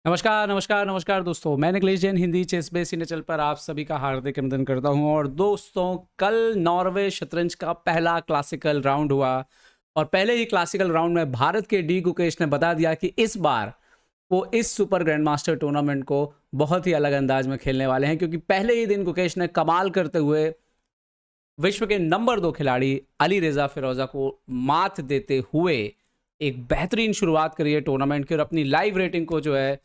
नमस्कार, नमस्कार, नमस्कार दोस्तों। मैं Nikhilesh Jain Hindi chess base in channel पर आप सभी का हार्दिक अभिनंदन करता हूं। और दोस्तों, कल नॉर्वे शतरंज का पहला क्लासिकल राउंड हुआ और पहले ही क्लासिकल राउंड में भारत के डी गुकेश ने बता दिया कि इस बार वो इस सुपर ग्रैंड मास्टर टूर्नामेंट को बहुत ही अलग अंदाज में खेलने वाले हैं, क्योंकि पहले ही दिन गुकेश ने कमाल करते हुए विश्व के नंबर 2 खिलाड़ी अली रेजा फिरोजा को मात देते हुए एक बेहतरीन शुरुआत करी है टूर्नामेंट की और अपनी लाइव रेटिंग को जो है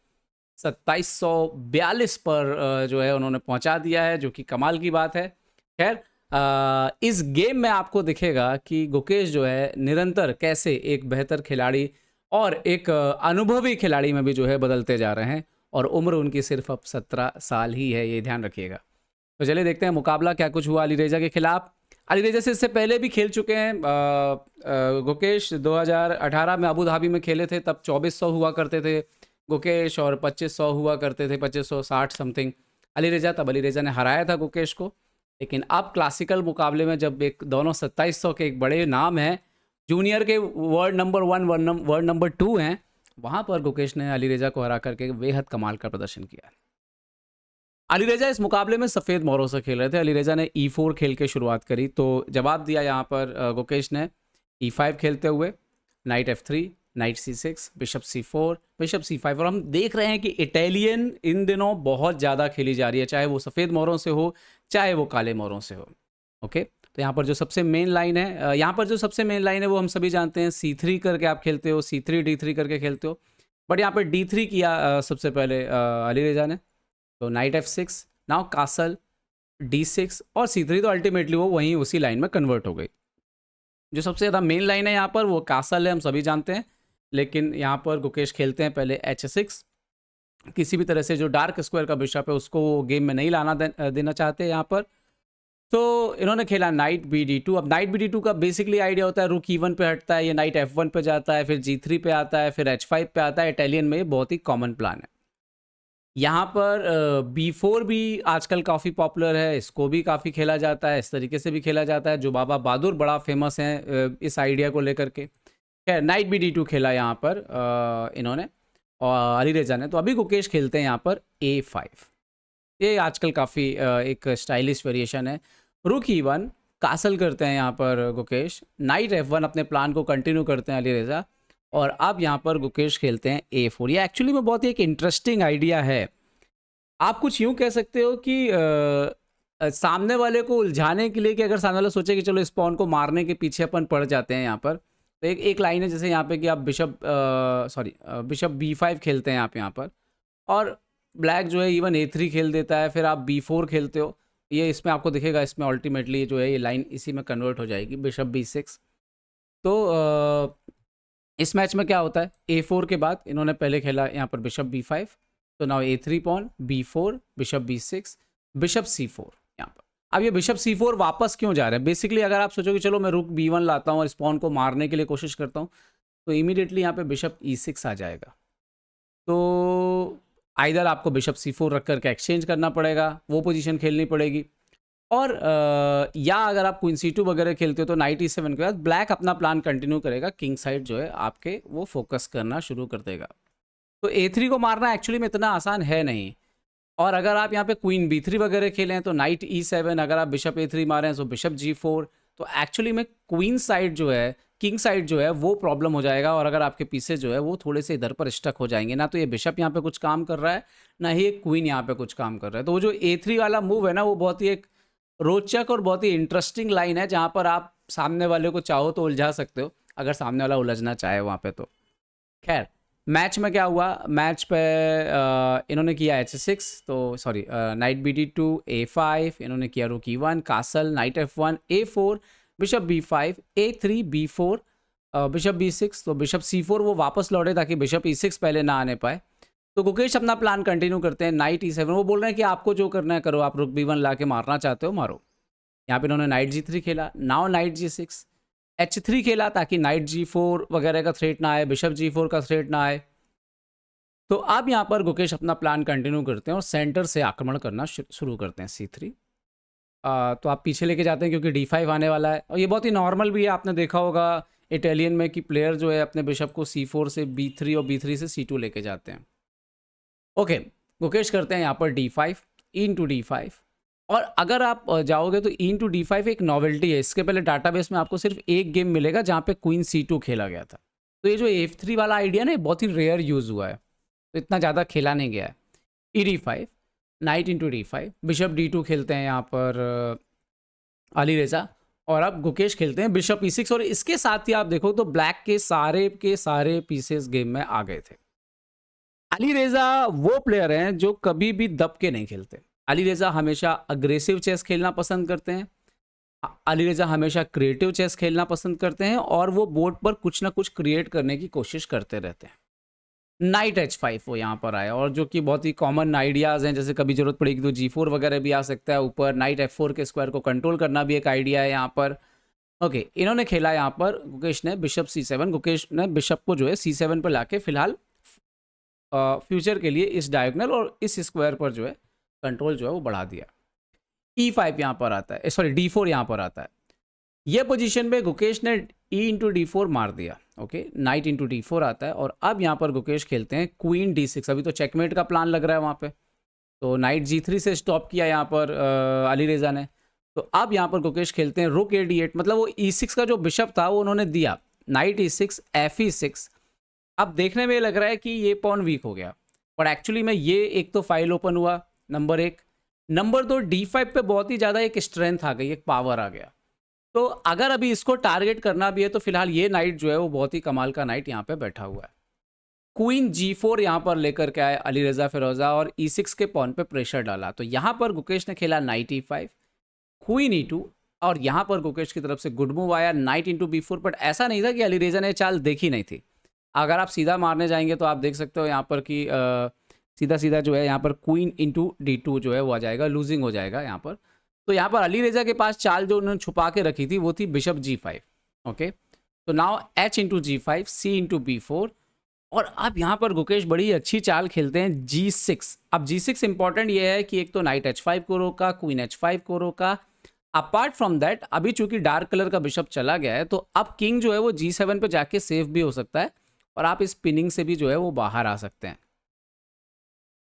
2742 पर जो है उन्होंने पहुंचा दिया है, जो कि कमाल की बात है। खैर, इस गेम में आपको दिखेगा कि गुकेश जो है निरंतर कैसे एक बेहतर खिलाड़ी और एक अनुभवी खिलाड़ी में भी जो है बदलते जा रहे हैं, और उम्र उनकी सिर्फ अब 17 साल ही है, ये ध्यान रखिएगा। तो चलिए देखते हैं मुकाबला क्या कुछ हुआ अली रेजा के खिलाफ। अली रेजा से इससे पहले भी खेल चुके हैं। गुकेश 2018 में अबू धाबी में खेले थे, तब 2400 हुआ करते थे गुकेश, और 2500 हुआ करते थे, 2560 समथिंग अली रेजा। तब अली रेजा ने हराया था गुकेश को। लेकिन अब क्लासिकल मुकाबले में जब एक दोनों 2700 के एक बड़े नाम हैं, जूनियर के वर्ल्ड नंबर 1 वर्ल्ड नंबर 2 हैं, वहाँ पर गुकेश ने अली रेजा को हरा करके बेहद कमाल का प्रदर्शन किया। अली रेजा इस मुकाबले में सफ़ेद मोहरों से खेल रहे थे। अली रेजा ने E4 खेल के शुरुआत करी, तो जवाब दिया यहाँ पर गुकेश ने E5 खेलते हुए, night F3, night C6, bishop C4, bishop C5। और हम देख रहे हैं कि इटालियन इन दिनों बहुत ज़्यादा खेली जा रही है, चाहे वो सफ़ेद मोहरों से हो चाहे वो काले मोहरों से हो। ओके, तो यहाँ पर जो सबसे मेन लाइन है, यहाँ पर जो सबसे मेन लाइन है वो हम सभी जानते हैं, C3 करके आप खेलते हो, C3 D3 करके खेलते हो। बट यहाँ पर D3 किया सबसे पहले अली रेजा ने। तो night F6, now castle D6 और C3, तो अल्टीमेटली वो वहीं उसी लाइन में कन्वर्ट हो गई। जो सबसे ज़्यादा मेन लाइन है यहाँ पर वो कासल है, हम सभी जानते हैं। लेकिन यहाँ पर गुकेश खेलते हैं पहले H6। किसी भी तरह से जो डार्क स्क्वायर का बिशप है उसको वो गेम में नहीं लाना देना चाहते यहाँ पर। तो इन्होंने खेला नाइट BD2। अब नाइट BD2 का बेसिकली आइडिया होता है रुक E1 पे हटता है, ये नाइट F1 पे जाता है, फिर G3 पे आता है, फिर H5 पे आता है। इटालियन में ये बहुत ही कॉमन प्लान है। यहाँ पर B4 भी आजकल काफ़ी पॉपुलर है, इसको भी काफ़ी खेला जाता है, इस तरीके से भी खेला जाता है। जो बाबा बहादुर बड़ा फेमस हैं इस आइडिया को लेकर के। खैर, नाइट BD2 खेला यहाँ पर इन्होंने और अली रेजा ने। तो अभी गुकेश खेलते हैं यहाँ पर A5। ये आजकल काफ़ी एक स्टाइलिश वेरिएशन है। रुक E1, कासल करते हैं यहाँ पर गुकेश, नाइट F1 अपने प्लान को कंटिन्यू करते हैं अली रेजा। और अब यहाँ पर गुकेश खेलते हैं A4। ये एक्चुअली में बहुत ही एक इंटरेस्टिंग आइडिया है। आप कुछ यूँ कह सकते हो कि सामने वाले को उलझाने के लिए, कि अगर सामने वाला सोचे कि चलो इस पॉन को मारने के पीछे अपन पड़ जाते हैं यहाँ पर, तो एक लाइन है जैसे यहाँ पे कि आप बिशप B5 खेलते हैं आप यहाँ पर, और ब्लैक जो है इवन A3 खेल देता है, फिर आप B4 खेलते हो। ये इसमें आपको दिखेगा, इसमें अल्टीमेटली जो है ये लाइन इसी में कन्वर्ट हो जाएगी, बिशप B6। तो इस मैच में क्या होता है, A4 के बाद इन्होंने पहले खेला यहाँ पर बिशप B5, तो now A3 pawn, B4, bishop B6, bishop C4 यहाँ पर। अब ये बिशप C4 वापस क्यों जा रहे हैं? बेसिकली अगर आप सोचो कि चलो मैं रुक B1 लाता हूँ और इस पॉन को मारने के लिए कोशिश करता हूँ, तो इमीडिएटली यहाँ पे बिशप E6 आ जाएगा। तो आइदर आपको बिशप C4 रख करके एक्सचेंज करना पड़ेगा, वो पोजीशन खेलनी पड़ेगी, और या अगर आप क्वीन C2 वगैरह खेलते हो तो नाइट E7 के बाद ब्लैक अपना प्लान कंटिन्यू करेगा, किंग साइड जो है आपके वो फोकस करना शुरू कर देगा। तो A3 को मारना एक्चुअली में इतना आसान है नहीं। और अगर आप यहाँ पे क्वीन B3 वगैरह खेलें तो नाइट E7, अगर आप बिशप A3 मारें तो बिशप G4, तो एक्चुअली में क्वीन साइड जो है, किंग साइड जो है वो प्रॉब्लम हो जाएगा, और अगर आपके पीसेज जो है वो थोड़े से इधर पर स्टक हो जाएंगे। ना तो ये बिशप यहाँ पे कुछ काम कर रहा है, ना ही एक क्वीन यहाँ पे कुछ काम कर रहा है। तो वो जो A3 वाला मूव है ना, वो बहुत ही एक रोचक और बहुत ही इंटरेस्टिंग लाइन है, जहाँ पर आप सामने वाले को चाहो तो उलझा सकते हो, अगर सामने वाला उलझना चाहे वहाँ पे तो। खैर, मैच में क्या हुआ, मैच पे इन्होंने किया H6, तो सॉरी नाइट BD2, A5, इन्होंने किया रुक E1, castle, night F1, A4, bishop B5, A3, B4, bishop B6, तो बिशप C4 वो वापस लौटे ताकि बिशप E6 पहले ना आने पाए। तो गुकेश अपना प्लान कंटिन्यू करते हैं, नाइट E7। वो बोल रहे हैं कि आपको जो करना है करो, आप रुक B1 ला के मारना चाहते हो मारो। यहाँ पे इन्होंने नाइट G3 खेला, नाउ नाइट G6, H3 खेला ताकि नाइट G4 वगैरह का थ्रेट ना आए, बिशप G4 का थ्रेट ना आए। तो अब यहाँ पर गुकेश अपना प्लान कंटिन्यू करते हैं और सेंटर से आक्रमण करना शुरू करते हैं C3। तो आप पीछे लेके जाते हैं क्योंकि D5 आने वाला है, और ये बहुत ही नॉर्मल भी है। आपने देखा होगा इटालियन में कि प्लेयर जो है अपने बिशप को C4 से B3 और B3 से C2 लेके जाते हैं। ओके, गुकेश करते हैं यहाँ पर D5, ई इंटू D5। और अगर आप जाओगे तो ई इंटू D5 एक नॉवेल्टी है। इसके पहले डाटाबेस में आपको सिर्फ एक गेम मिलेगा जहाँ पे क्वीन C2 खेला गया था। तो ये जो F3 वाला आइडिया ना, ये बहुत ही रेयर यूज़ हुआ है, तो इतना ज़्यादा खेला नहीं गया है। ई D5, night into D5, bishop D2 खेलते हैं यहाँ पर अली रेजा। और अब गुकेश खेलते हैं बिशप E6। और इसके साथ ही आप देखो तो ब्लैक के सारे पीसेस गेम में आ गए थे। अली रेजा वो प्लेयर हैं जो कभी भी दब के नहीं खेलते। अली रेजा हमेशा अग्रेसिव चेस खेलना पसंद करते हैं। अली रेजा हमेशा क्रिएटिव चेस खेलना पसंद करते हैं और वो बोर्ड पर कुछ ना कुछ क्रिएट करने की कोशिश करते रहते हैं। नाइट H5 वो यहाँ पर आया, और जो कि बहुत ही कॉमन आइडियाज़ हैं, जैसे कभी जरूरत पड़ेगी तो G4 वगैरह भी आ सकता है ऊपर। नाइट F4 के स्क्वायर को कंट्रोल करना भी एक आइडिया है यहाँ पर। ओके, इन्होंने खेला यहाँ पर, गुकेश ने बिशप C7। गुकेश ने बिशप को जो है C7 पर लाके फिलहाल फ्यूचर के लिए इस डायगोनल और इस स्क्वायर पर जो है कंट्रोल जो है वो बढ़ा दिया। E5 यहाँ पर आता है, सॉरी D4 यहाँ पर आता है। ये पोजीशन पे गुकेश ने ई इंटू D4 मार दिया। ओके, नाइट इंटू D4 आता है। और अब यहाँ पर गुकेश खेलते हैं क्वीन D6। अभी तो चेकमेट का प्लान लग रहा है वहाँ पे, तो नाइट G3 से स्टॉप किया यहाँ पर अली रेजा ने। तो अब यहाँ पर गुकेश खेलते हैं रुक A8, मतलब वो E6 का जो बिशप था वो उन्होंने दिया। Night E6, FE6। अब देखने में लग रहा है कि ये पॉन वीक हो गया, पर एक्चुअली में ये एक तो फाइल ओपन हुआ, नंबर एक। नंबर दो, D5 पे बहुत ही ज़्यादा एक स्ट्रेंथ आ गई, एक पावर आ गया। तो अगर अभी इसको टारगेट करना भी है तो फिलहाल ये नाइट जो है वो बहुत ही कमाल का नाइट यहाँ पे बैठा हुआ है। क्वीन G4 यहाँ पर लेकर के आए अली रजा फिरोजा और E6 के पॉन पे प्रेशर डाला। तो यहाँ पर गुकेश ने खेला नाइट E5, क्वीन E2। और यहाँ पर गुकेश की तरफ से गुड मूव आया नाइट इंटू B4। बट ऐसा नहीं था कि अली रेजा ने चाल देखी नहीं थी। अगर आप सीधा मारने जाएंगे तो आप देख सकते हो यहाँ पर कि सीधा सीधा जो है यहाँ पर क्वीन इंटू D2 जो है वो आ जाएगा, लूजिंग हो जाएगा यहाँ पर। तो यहाँ पर अली रेजा के पास चाल जो उन्होंने छुपा के रखी थी वो थी बिशप G5। ओके, तो now H into G5, C into B4। और अब यहाँ पर गुकेश बड़ी अच्छी चाल खेलते हैं G6। अब G6 इंपॉर्टेंट ये है कि एक तो नाइट H5 को रोका, क्वीन H5 को रोका। अपार्ट फ्रॉम दैट अभी चूंकि डार्क कलर का बिशप चला गया है तो अब किंग जो है वो G7 पे जाके सेफ भी हो सकता है और आप इस पिनिंग से भी जो है वो बाहर आ सकते हैं।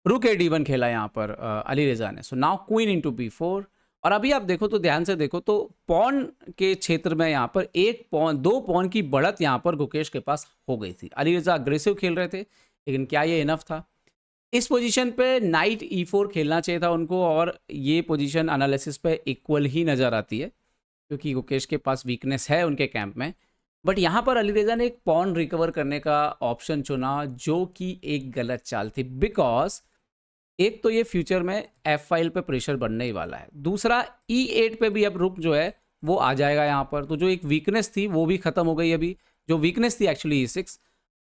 रुक D1 खेला यहाँ पर अली रेजा ने। So now queen into B4। और अभी आप देखो तो ध्यान से देखो तो पॉन के क्षेत्र में यहाँ पर दो पॉन की बढ़त यहाँ पर गुकेश के पास हो गई थी। अली रेजा अग्रेसिव खेल रहे थे, लेकिन क्या ये इनफ था? इस पोजीशन पे नाइट E4 खेलना चाहिए था उनको, और ये पोजीशन एनालिसिस पे इक्वल ही नज़र आती है क्योंकि गुकेश के पास वीकनेस है उनके कैंप में। बट यहाँ पर अली रेजा ने एक पॉन रिकवर करने का ऑप्शन चुना जो कि एक गलत चाल थी, बिकॉज एक तो ये फ्यूचर में F5 पे प्रेशर बनने ही वाला है, दूसरा E8 पे भी अब रुक जो है वो आ जाएगा यहाँ पर। तो जो एक वीकनेस थी वो भी खत्म हो गई। अभी जो वीकनेस थी एक्चुअली E6,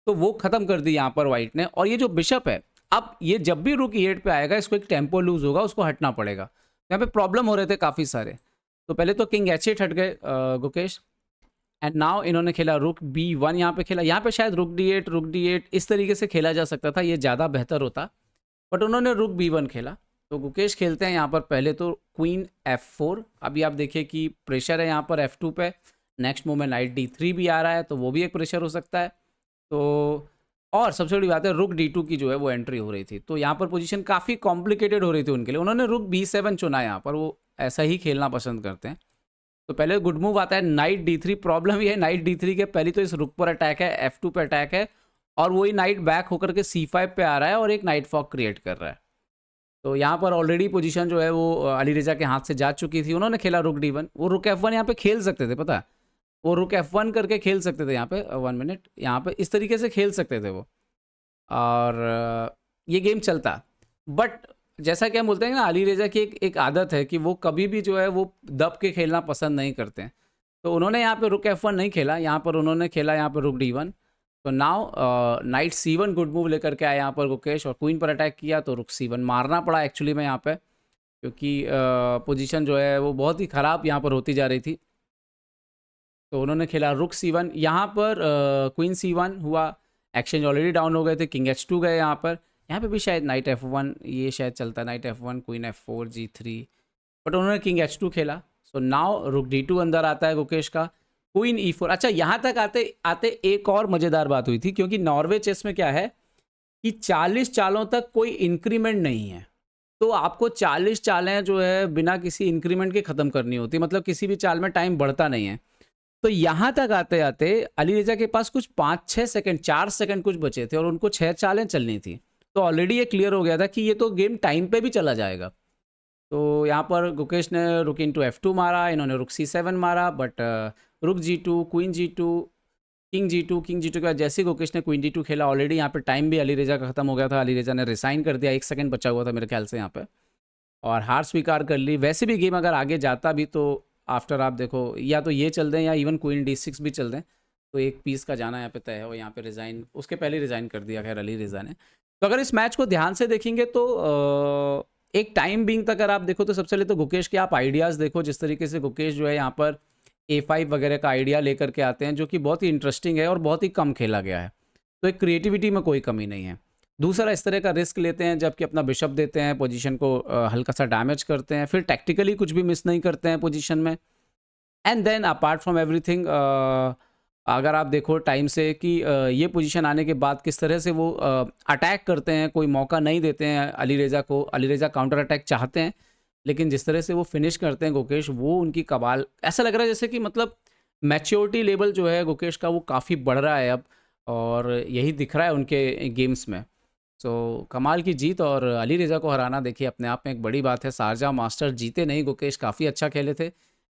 तो वो खत्म कर दी यहाँ पर वाइट ने। और ये जो बिशप है, अब ये जब भी रुक E8 पे आएगा इसको एक टेम्पो लूज होगा, उसको हटना पड़ेगा। यहाँ पे प्रॉब्लम हो रहे थे काफ़ी सारे। तो पहले तो किंग H8 हट गए गुकेश, एंड नाउ इन्होंने खेला रुक B1 यहाँ पे खेला। यहाँ पे शायद रुक D8 इस तरीके से खेला जा सकता था, ये ज़्यादा बेहतर होता, बट उन्होंने रुक B1 खेला। तो गुकेश खेलते हैं यहाँ पर पहले तो क्वीन F4। अभी आप देखिए कि प्रेशर है यहाँ पर F2 पे। नेक्स्ट मूव में नाइट D3 भी आ रहा है तो वो भी एक प्रेशर हो सकता है। तो और सबसे बड़ी बात है रुक D2 की जो है वो एंट्री हो रही थी, तो यहाँ पर पोजीशन काफ़ी कॉम्प्लिकेटेड हो रही थी उनके लिए। उन्होंने रुक B7 चुना यहाँ पर, वो ऐसा ही खेलना पसंद करते हैं। तो पहले गुड मूव आता है नाइट D3। प्रॉब्लम ये है नाइट D3 के पहले तो इस रुक पर अटैक है, F2 पे अटैक है, और वही नाइट बैक होकर के C5 पे आ रहा है और एक नाइट फॉक क्रिएट कर रहा है। तो यहाँ पर ऑलरेडी पोजीशन जो है वो अली रेजा के हाथ से जा चुकी थी। उन्होंने खेला रुक D1। वो रुक F1 यहाँ पे खेल सकते थे, पता है, वो रुक F1 करके खेल सकते थे यहाँ पे। 1 मिनट, यहाँ पे इस तरीके से खेल सकते थे वो, और ये गेम चलता। बट जैसा कि हम बोलते हैं ना, अली रेजा की एक आदत है कि वो कभी भी जो है वो दब के खेलना पसंद नहीं करते हैं। तो उन्होंने यहाँ पे रुक F1 नहीं खेला, यहाँ पर उन्होंने खेला यहाँ पर रुक D1। तो now night C1 good move लेकर के आया यहाँ पर गुकेश, और क्वीन पर अटैक किया तो रुक C1 मारना पड़ा एक्चुअली में यहाँ पे, क्योंकि पोजीशन जो है वो बहुत ही ख़राब यहाँ पर होती जा रही थी। तो उन्होंने खेला रुक C1। यहाँ पर क्वीन C1 हुआ, एक्सचेंज ऑलरेडी डाउन हो गए थे, किंग H2 गए यहाँ पर। यहाँ पे भी शायद नाइट F1 ये शायद चलता, night F1 queen F4 G3, but उन्होंने किंग H2 खेला। सो नाउ रुक D2 अंदर आता है गुकेश का, क्वीन E4। अच्छा, यहाँ तक आते आते एक और मज़ेदार बात हुई थी, क्योंकि नॉर्वे चेस में क्या है, कि 40 चालों तक कोई इंक्रीमेंट नहीं है। तो आपको 40 चालें जो है बिना किसी इंक्रीमेंट के ख़त्म करनी होती है, मतलब किसी भी चाल में टाइम बढ़ता नहीं है। तो यहाँ तक आते-आते अली रेज़ा के पास कुछ 5-6 सेकंड, 4 सेकंड कुछ बचे थे और उनको 6 चालें चलनी थी। तो ऑलरेडी ये क्लियर हो गया था कि ये तो गेम टाइम पे भी चला जाएगा। तो यहाँ पर गुकेश ने रुक इनटू F2 मारा, इन्होंने रुक C7 मारा, बट रुक G2, queen G2, king G2 के बाद जैसे ही गुकेश ने क्वीन D2 खेला, ऑलरेडी यहाँ पे टाइम भी अली रेज़ा का ख़त्म हो गया था। अली रेज़ा ने रिसाइन कर दिया, 1 सेकंड बचा हुआ था मेरे ख्याल से यहाँ पे, और हार स्वीकार कर ली। वैसे भी गेम अगर आगे जाता भी तो आफ्टर आप देखो या तो ये चल दें या इवन क्वीन D6 भी चल दें, तो एक पीस का जाना यहाँ पे तय है। और यहाँ पे रिज़ाइन उसके पहले रिज़ाइन कर दिया खैर अली रेज़ा ने। तो अगर इस मैच को ध्यान से देखेंगे तो एक टाइम बीइंग तक अगर आप देखो तो सबसे पहले तो गुकेश के आप आइडियाज़ देखो, जिस तरीके से गुकेश जो है यहाँ पर A5 वगैरह का आइडिया लेकर के आते हैं, जो कि बहुत ही इंटरेस्टिंग है और बहुत ही कम खेला गया है। तो एक क्रिएटिविटी में कोई कमी नहीं है। दूसरा, इस तरह का रिस्क लेते हैं जबकि अपना बिशप देते हैं, पोजीशन को हल्का सा डैमेज करते हैं, फिर टैक्टिकली कुछ भी मिस नहीं करते हैं पोजीशन में। And then apart from everything, अगर आप देखो टाइम से कि ये पोजीशन आने के बाद किस तरह से वो अटैक करते हैं, कोई मौका नहीं देते हैं अली रेज़ा को। अली रेज़ा काउंटर अटैक चाहते हैं, लेकिन जिस तरह से वो फिनिश करते हैं गुकेश, वो उनकी कमाल। ऐसा लग रहा है जैसे कि मतलब मैच्योरिटी लेवल जो है गुकेश का वो काफ़ी बढ़ रहा है अब, और यही दिख रहा है उनके गेम्स में। सो कमाल की जीत, और अली रेज़ा को हराना देखिए अपने आप में एक बड़ी बात है। शारजाह मास्टर जीते नहीं गुकेश, काफ़ी अच्छा खेले थे,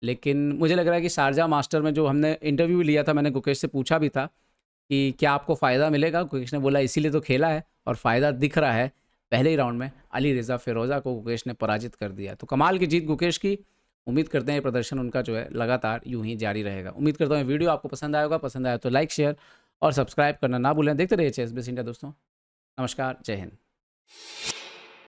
लेकिन मुझे लग रहा है कि शारजाह मास्टर में जो हमने इंटरव्यू लिया था, मैंने गुकेश से पूछा भी था कि क्या आपको फ़ायदा मिलेगा? गुकेश ने बोला इसीलिए तो खेला है और फ़ायदा दिख रहा है। पहले ही राउंड में अली रेज़ा फ़िरोज़ा को गुकेश ने पराजित कर दिया। तो कमाल की जीत गुकेश की। उम्मीद करते हैं ये प्रदर्शन उनका जो है लगातार यूँ ही जारी रहेगा। उम्मीद करता हूँ ये वीडियो आपको पसंद आया होगा। पसंद आया तो लाइक, शेयर और सब्सक्राइब करना ना भूलें। देखते रहिए चेस बेस इंडिया दोस्तों। नमस्कार, जय हिंद।